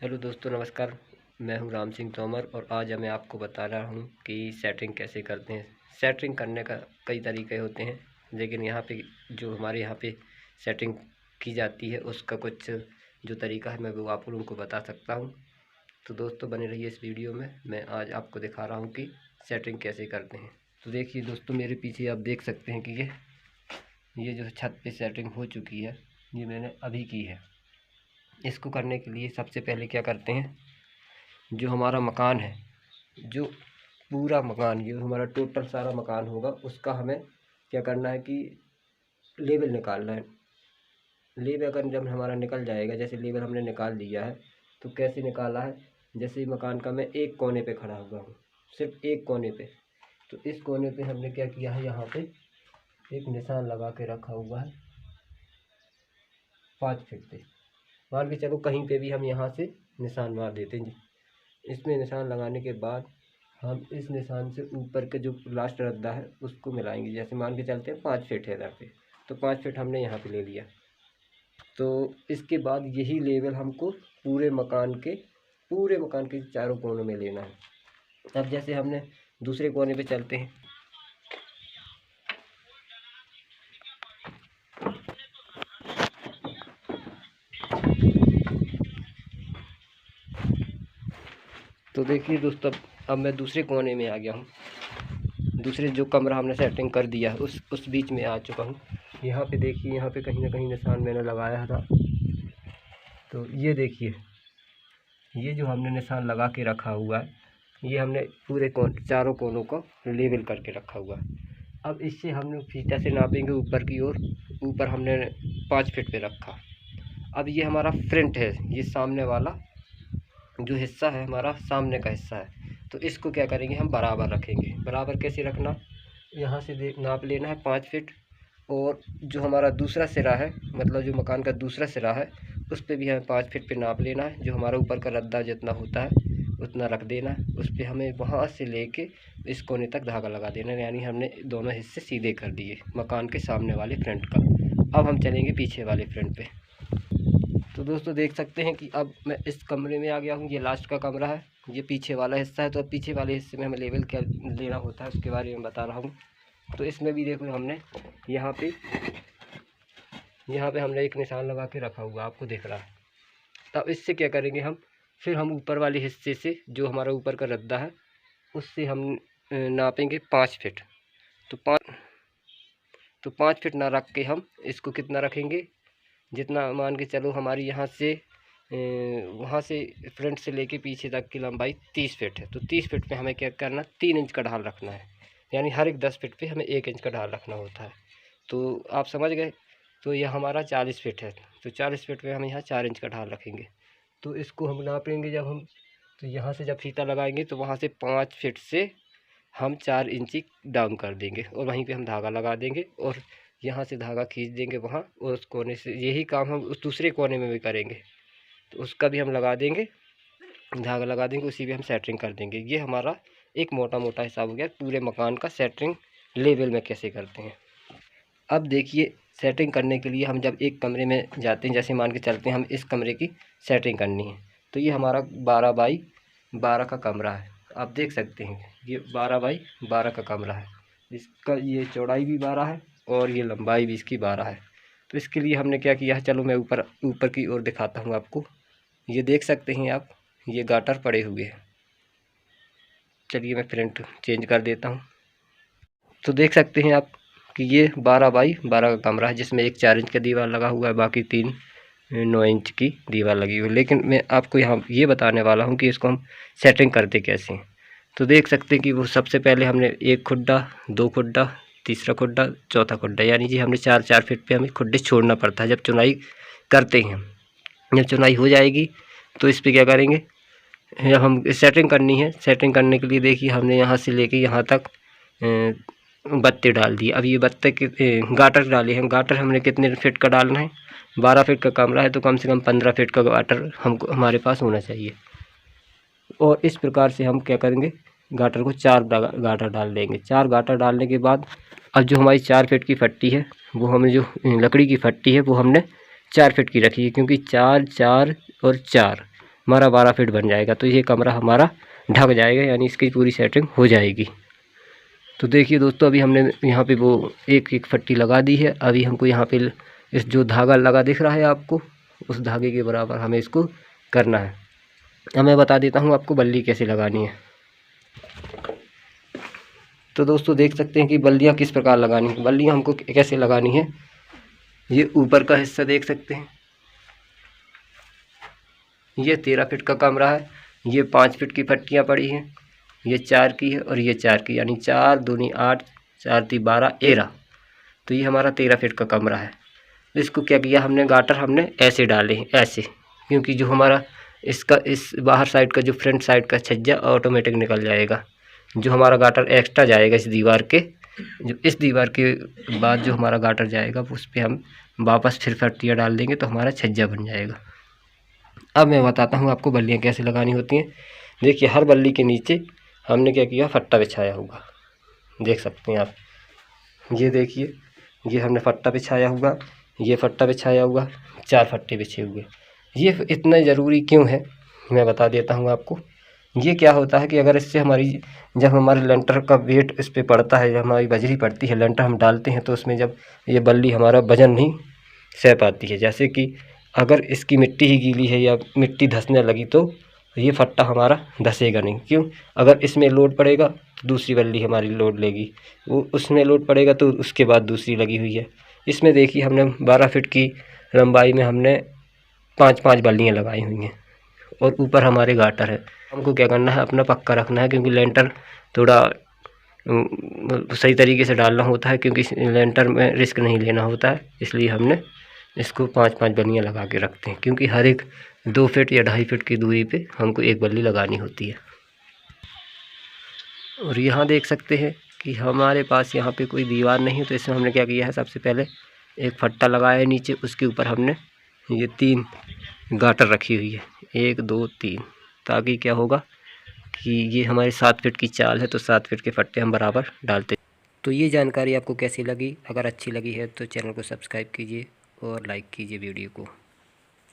Hello दोस्तों, नमस्कार। मैं हूं राम सिंह तोमर और आज मैं आपको बता रहा हूं कि सेटिंग कैसे करते हैं। सेटिंग करने का कई तरीके होते हैं, लेकिन यहाँ पे जो हमारे यहाँ पे सेटिंग की जाती है उसका कुछ जो तरीका है मैं वो आप लोगों को बता सकता हूं। तो दोस्तों बने रहिए इस वीडियो में। मैं आज आपको दिखा रहा हूँ कि सेटिंग कैसे करते हैं। तो देखिए दोस्तों, मेरे पीछे आप देख सकते हैं कि ये जो छत पर सेटिंग हो चुकी है, ये मैंने अभी की है। इसको करने के लिए सबसे पहले क्या करते हैं, जो हमारा मकान है, जो पूरा मकान, जो हमारा टोटल सारा मकान होगा, उसका हमें क्या करना है कि लेवल निकालना है। लेवल अगर जब हमारा निकल जाएगा, जैसे लेवल हमने निकाल दिया है, तो कैसे निकाला है, जैसे मकान का मैं एक कोने पे खड़ा हुआ हूँ, सिर्फ एक कोने पे। तो इस कोने पे हमने क्या किया है, यहाँ पे एक निशान लगा के रखा हुआ है 5 फीट पे। मान के चलो कहीं पे भी हम यहाँ से निशान मार देते हैं। इसमें निशान लगाने के बाद हम इस निशान से ऊपर के जो लास्ट रद्दा है उसको मिलाएंगे। जैसे मान के चलते हैं 5 फीट है इधर पे, तो 5 फीट हमने यहाँ पे ले लिया। तो इसके बाद यही लेवल हमको पूरे मकान के चारों कोनों में लेना है। अब जैसे हमने दूसरे कोने पे चलते हैं, तो देखिए दोस्तों, अब मैं दूसरे कोने में आ गया हूँ। दूसरे जो कमरा हमने सेटिंग कर दिया है उस बीच में आ चुका हूँ। यहाँ पे देखिए, यहाँ पे कहीं ना कहीं निशान मैंने लगाया था। तो ये देखिए, ये जो हमने निशान लगा के रखा हुआ है, ये हमने पूरे चारों कोनों को लेवल करके रखा हुआ है। अब इससे हम फीता से नापेंगे ऊपर की ओर। ऊपर हमने 5 फीट पे रखा। अब ये हमारा फ्रंट है, ये सामने वाला जो हिस्सा है हमारा सामने का हिस्सा है। तो इसको क्या करेंगे, हम बराबर रखेंगे। बराबर कैसे रखना, यहाँ से नाप लेना है 5 फीट, और जो हमारा दूसरा सिरा है, मतलब जो मकान का दूसरा सिरा है, उस पर भी हमें 5 फीट पे नाप लेना है। जो हमारा ऊपर का रद्दा जितना होता है उतना रख देना है। उस पर हमें वहाँ से लेके इस कोने तक धागा लगा देना है। यानी हमने दोनों हिस्से सीधे कर दिए मकान के सामने वाले फ्रंट का। अब हम चलेंगे पीछे वाले फ्रंट पे। तो दोस्तों देख सकते हैं कि अब मैं इस कमरे में आ गया हूँ। ये लास्ट का कमरा है, ये पीछे वाला हिस्सा है। तो अब पीछे वाले हिस्से में हमें लेवल क्या लेना होता है उसके बारे में बता रहा हूँ। तो इसमें भी देखो, हमने यहाँ पे हमने एक निशान लगा के रखा हुआ, आपको दिख रहा है। तब इससे क्या करेंगे, फिर हम ऊपर वाले हिस्से से, जो हमारा ऊपर का रद्दा है, उससे हम नापेंगे 5 फीट। तो 5 फीट ना रख के हम इसको कितना रखेंगे, जितना मान के चलो हमारी यहाँ से वहाँ से फ्रंट से लेके पीछे तक की लंबाई 30 फीट है। तो 30 फीट पे हमें क्या करना, 3 इंच का ढाल रखना है। यानी हर एक 10 फीट पे हमें 1 इंच का ढाल रखना होता है। तो आप समझ गए। तो यह हमारा 40 फीट है, तो 40 फीट पे हम यहाँ 4 इंच का ढाल रखेंगे। तो इसको हम नापेंगे जब हम, तो यहाँ से जब फीता लगाएंगे तो वहाँ से 5 फीट से हम 4 इंची डाउन कर देंगे, और वहीं पे हम धागा लगा देंगे, और यहाँ से धागा खींच देंगे वहाँ, और उस कोने से यही काम हम उस दूसरे कोने में भी करेंगे। तो उसका भी हम लगा देंगे, धागा लगा देंगे, उसी भी हम सेटरिंग कर देंगे। ये हमारा एक मोटा मोटा हिसाब हो गया पूरे मकान का सेटरिंग लेवल में कैसे करते हैं। अब देखिए, सेटिंग करने के लिए हम जब एक कमरे में जाते हैं, जैसे मान के चलते हैं हम इस कमरे की सेटिंग करनी है, तो ये हमारा 12 बाई 12 का कमरा है। आप देख सकते हैं ये 12 बाई 12 का कमरा है। इसका ये चौड़ाई भी 12 है और ये लंबाई भी इसकी 12 है। तो इसके लिए हमने क्या किया है, चलो मैं ऊपर की ओर दिखाता हूँ आपको। ये देख सकते हैं आप, ये गाटर पड़े हुए हैं। चलिए मैं फ्रंट चेंज कर देता हूँ। तो देख सकते हैं आप कि ये 12 बाई 12 का कमरा है, जिसमें एक 4 इंच का दीवार लगा हुआ है, बाकी 3 9 इंच की दीवार लगी हुई है। लेकिन मैं आपको यहाँ ये बताने वाला हूँ कि इसको हम सेटिंग करते कैसे हैं। तो देख सकते हैं कि वो सबसे पहले हमने एक खुड्डा, 2 खुड्डा, तीसरा खुड्डा, चौथा खुड्डा, यानी कि हमने 4-4 फीट पे हमें खुड्डे छोड़ना पड़ता है जब चुनाई करते हैं। जब चुनाई हो जाएगी तो इस पर क्या करेंगे, जब हम सेटिंग करनी है, सेटिंग करने के लिए देखिए हमने यहाँ से लेके यहाँ तक बत्ते डाल दिए। अब ये बत्ते के गाटर डाले हैं। गाटर हमने कितने फीट का डालना है, 12 फीट का कमरा है तो कम से कम 15 फीट का गाटर हमारे पास होना चाहिए। और इस प्रकार से हम क्या करेंगे, गाटर को 4 गाटर डाल देंगे। 4 गाटर डालने के बाद अब जो हमारी 4 फीट की फट्टी है, वो हमें जो लकड़ी की फट्टी है वो हमने 4 फीट की रखी है, क्योंकि 4 4 और 4 हमारा 12 फीट बन जाएगा। तो ये कमरा हमारा ढक जाएगा, यानी इसकी पूरी सेटिंग हो जाएगी। तो देखिए दोस्तों, अभी हमने यहाँ पे वो एक फट्टी लगा दी है। अभी हमको यहाँ पे इस जो धागा लगा दिख रहा है आपको, उस धागे के बराबर हमें इसको करना है। अब मैं बता देता हूँ आपको बल्ली कैसे लगानी है। तो दोस्तों देख सकते हैं कि बल्लियाँ किस प्रकार लगानी है। बल्लियाँ हमको कैसे लगानी है, ये ऊपर का हिस्सा देख सकते हैं, ये 13 फीट का कमरा है। ये 5 फीट की पट्टियाँ पड़ी हैं, ये 4 की है और ये 4 की, यानी 4 दूनी 8, 4 ती 12, 13। तो ये हमारा 13 फीट का कमरा है। इसको क्या किया हमने, गाटर हमने ऐसे डाले हैं, ऐसे, क्योंकि जो हमारा इसका इस बाहर साइड का जो फ्रंट साइड का छज्जा ऑटोमेटिक निकल जाएगा। जो हमारा गाटर एक्स्ट्रा जाएगा इस दीवार के, जो इस दीवार के बाद जो हमारा गाटर जाएगा उस पर हम वापस फिर पट्टियाँ डाल देंगे तो हमारा छज्जा बन जाएगा। अब मैं बताता हूँ आपको बल्लियाँ कैसे लगानी होती हैं। देखिए, हर बल्ली के नीचे हमने क्या किया, फट्टा बिछाया होगा, देख सकते हैं आप। ये देखिए, ये हमने फट्टा बिछाया हुआ, ये फट्टा बिछाया हुआ, 4 फट्टे बिछे हुए। ये इतना ज़रूरी क्यों है, मैं बता देता हूँ आपको। ये क्या होता है कि अगर इससे जब हमारे लेंटर का वेट इस पर पड़ता है, जब हमारी बजरी पड़ती है, लेंटर हम डालते हैं, तो उसमें जब ये बल्ली हमारा वजन नहीं सह पाती है, जैसे कि अगर इसकी मिट्टी ही गीली है या मिट्टी धंसने लगी तो ये फट्टा हमारा धंसेगा नहीं। क्यों, अगर इसमें लोड पड़ेगा तो दूसरी बल्ली हमारी लोड लेगी, वो उसमें लोड पड़ेगा तो उसके बाद दूसरी लगी हुई है। इसमें देखिए, हमने 12 फीट की लंबाई में हमने 5-5 बल्लियाँ लगाई हुई हैं और ऊपर हमारे गाटर है। हमको क्या करना है, अपना पक्का रखना है, क्योंकि लेंटर थोड़ा सही तरीके से डालना होता है, क्योंकि लेंटर में रिस्क नहीं लेना होता है। इसलिए हमने इसको 5-5 बल्लियाँ लगा के रखते हैं, क्योंकि हर एक 2 फीट या 2.5 फीट की दूरी पे हमको एक बल्ली लगानी होती है। और यहाँ देख सकते हैं कि हमारे पास यहाँ पे कोई दीवार नहीं है, तो इसमें हमने क्या किया है, सबसे पहले एक फट्टा लगाया है नीचे, उसके ऊपर हमने ये 3 गाटर रखी हुई है, 1 2 3, ताकि क्या होगा कि ये हमारी 7 फीट की चाल है, तो 7 फीट के फट्टे हम बराबर डालते हैं। तो ये जानकारी आपको कैसी लगी, अगर अच्छी लगी है तो चैनल को सब्सक्राइब कीजिए और लाइक कीजिए वीडियो को।